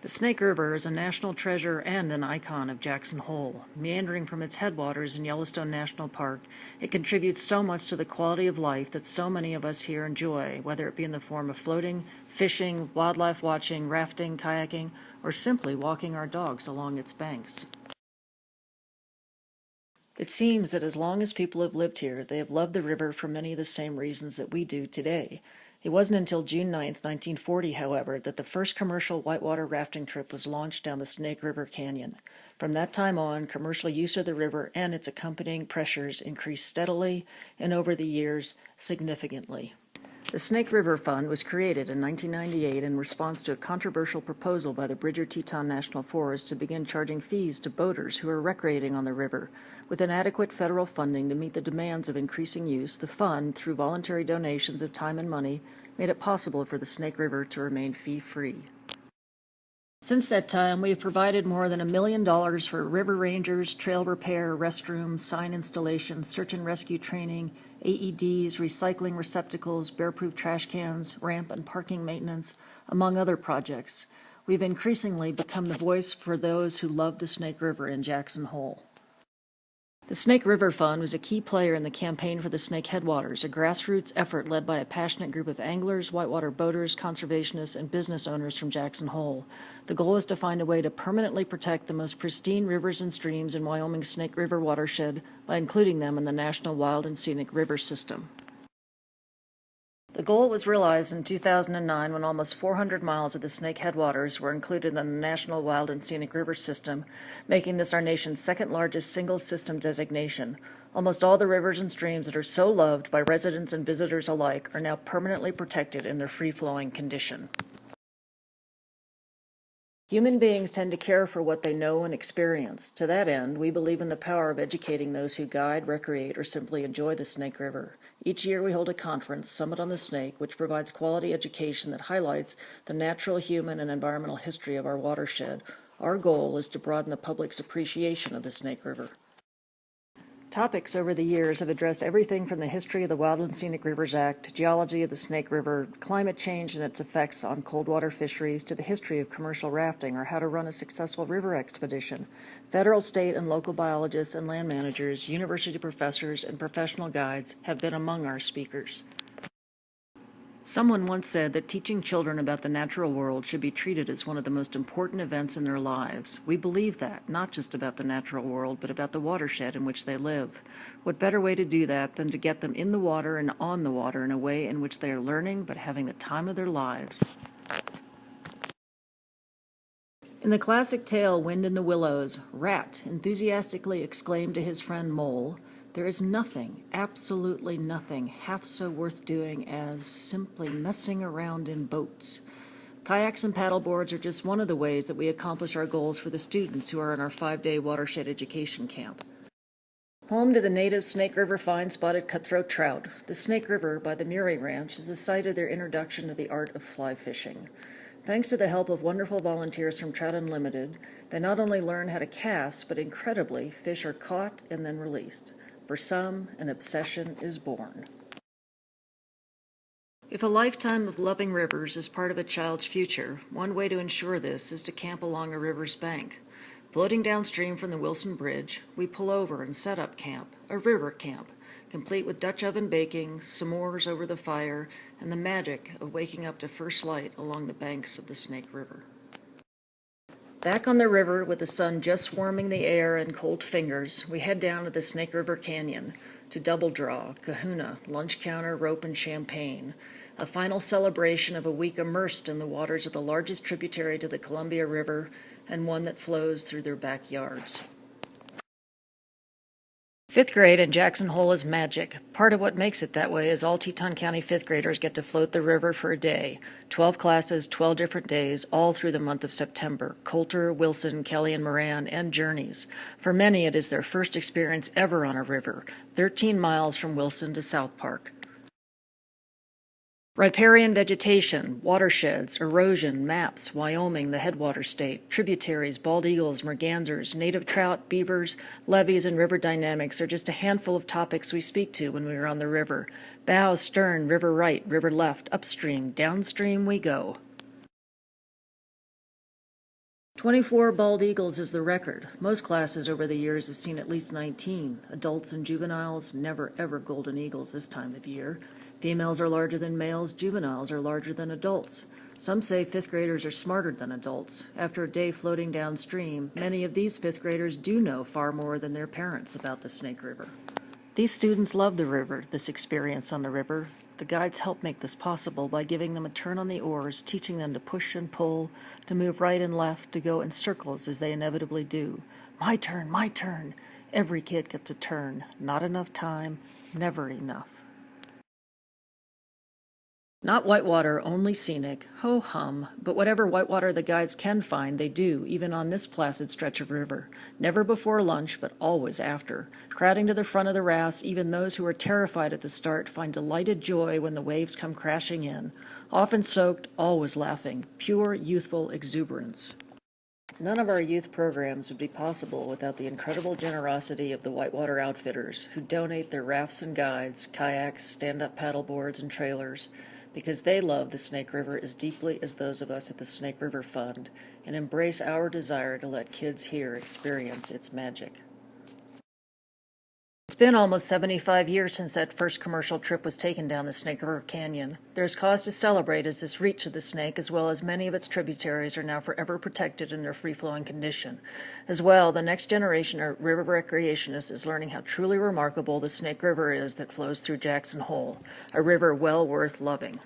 The Snake River is a national treasure and an icon of Jackson Hole. Meandering from its headwaters in Yellowstone National Park, it contributes so much to the quality of life that so many of us here enjoy, whether it be in the form of floating, fishing, wildlife watching, rafting, kayaking, or simply walking our dogs along its banks. It seems that as long as people have lived here, they have loved the river for many of the same reasons that we do today. It wasn't until June 9, 1940, however, that the first commercial whitewater rafting trip was launched down the Snake River Canyon. From that time on, commercial use of the river and its accompanying pressures increased steadily and over the years significantly. The Snake River Fund was created in 1998 in response to a controversial proposal by the Bridger-Teton National Forest to begin charging fees to boaters who are recreating on the river. With inadequate federal funding to meet the demands of increasing use, the fund, through voluntary donations of time and money, made it possible for the Snake River to remain fee-free. Since that time, we have provided more than $1 million for river rangers, trail repair, restrooms, sign installation, search and rescue training, AEDs, recycling receptacles, bear-proof trash cans, ramp and parking maintenance, among other projects. We've increasingly become the voice for those who love the Snake River in Jackson Hole. The Snake River Fund was a key player in the campaign for the Snake Headwaters, a grassroots effort led by a passionate group of anglers, whitewater boaters, conservationists, and business owners from Jackson Hole. The goal is to find a way to permanently protect the most pristine rivers and streams in Wyoming's Snake River watershed by including them in the National Wild and Scenic River System. The goal was realized in 2009 when almost 400 miles of the Snake Headwaters were included in the National Wild and Scenic River System, making this our nation's second largest single system designation. Almost all the rivers and streams that are so loved by residents and visitors alike are now permanently protected in their free-flowing condition. Human beings tend to care for what they know and experience. To that end, we believe in the power of educating those who guide, recreate, or simply enjoy the Snake River. Each year we hold a conference, Summit on the Snake, which provides quality education that highlights the natural, human, and environmental history of our watershed. Our goal is to broaden the public's appreciation of the Snake River. Topics over the years have addressed everything from the history of the Wild and Scenic Rivers Act, geology of the Snake River, climate change and its effects on cold water fisheries, to the history of commercial rafting or how to run a successful river expedition. Federal, state, and local biologists and land managers, university professors, and professional guides have been among our speakers. Someone once said that teaching children about the natural world should be treated as one of the most important events in their lives. We believe that, not just about the natural world, but about the watershed in which they live. What better way to do that than to get them in the water and on the water in a way in which they are learning but having the time of their lives. In the classic tale Wind in the Willows, Rat enthusiastically exclaimed to his friend Mole, "There is nothing, absolutely nothing, half so worth doing as simply messing around in boats." Kayaks and paddleboards are just one of the ways that we accomplish our goals for the students who are in our 5-day watershed education camp. Home to the native Snake River fine spotted cutthroat trout, the Snake River by the Murray Ranch is the site of their introduction to the art of fly fishing. Thanks to the help of wonderful volunteers from Trout Unlimited, they not only learn how to cast, but incredibly, fish are caught and then released. For some, an obsession is born. If a lifetime of loving rivers is part of a child's future, one way to ensure this is to camp along a river's bank. Floating downstream from the Wilson Bridge, we pull over and set up camp, a river camp, complete with Dutch oven baking, s'mores over the fire, and the magic of waking up to first light along the banks of the Snake River. Back on the river, with the sun just warming the air and cold fingers, we head down to the Snake River Canyon, to Double Draw, Kahuna, lunch counter, rope, and champagne, a final celebration of a week immersed in the waters of the largest tributary to the Columbia River and one that flows through their backyards. Fifth grade in Jackson Hole is magic. Part of what makes it that way is all Teton County fifth graders get to float the river for a day. 12 classes, 12 different days, all through the month of September. Coulter, Wilson, Kelly and Moran, and journeys. For many, it is their first experience ever on a river, 13 miles from Wilson to South Park. Riparian vegetation, watersheds, erosion, maps, Wyoming, the headwater state, tributaries, bald eagles, mergansers, native trout, beavers, levees, and river dynamics are just a handful of topics we speak to when we are on the river. Bow, stern, river right, river left, upstream, downstream we go. 24 bald eagles is the record. Most classes over the years have seen at least 19. Adults and juveniles, never ever golden eagles this time of year. Females are larger than males, juveniles are larger than adults. Some say fifth graders are smarter than adults. After a day floating downstream, many of these fifth graders do know far more than their parents about the Snake River. These students love the river, this experience on the river. The guides help make this possible by giving them a turn on the oars, teaching them to push and pull, to move right and left, to go in circles as they inevitably do. My turn, my turn. Every kid gets a turn. Not enough time, never enough. Not whitewater, only scenic, ho-hum, but whatever whitewater the guides can find, they do, even on this placid stretch of river. Never before lunch, but always after. Crowding to the front of the rafts, even those who are terrified at the start find delighted joy when the waves come crashing in. Often soaked, always laughing. Pure, youthful exuberance. None of our youth programs would be possible without the incredible generosity of the whitewater outfitters, who donate their rafts and guides, kayaks, stand-up paddleboards, and trailers, because they love the Snake River as deeply as those of us at the Snake River Fund, and embrace our desire to let kids here experience its magic. It's been almost 75 years since that first commercial trip was taken down the Snake River Canyon. There's cause to celebrate as this reach of the Snake, as well as many of its tributaries, are now forever protected in their free-flowing condition. As well, the next generation of river recreationists is learning how truly remarkable the Snake River is that flows through Jackson Hole, a river well worth loving.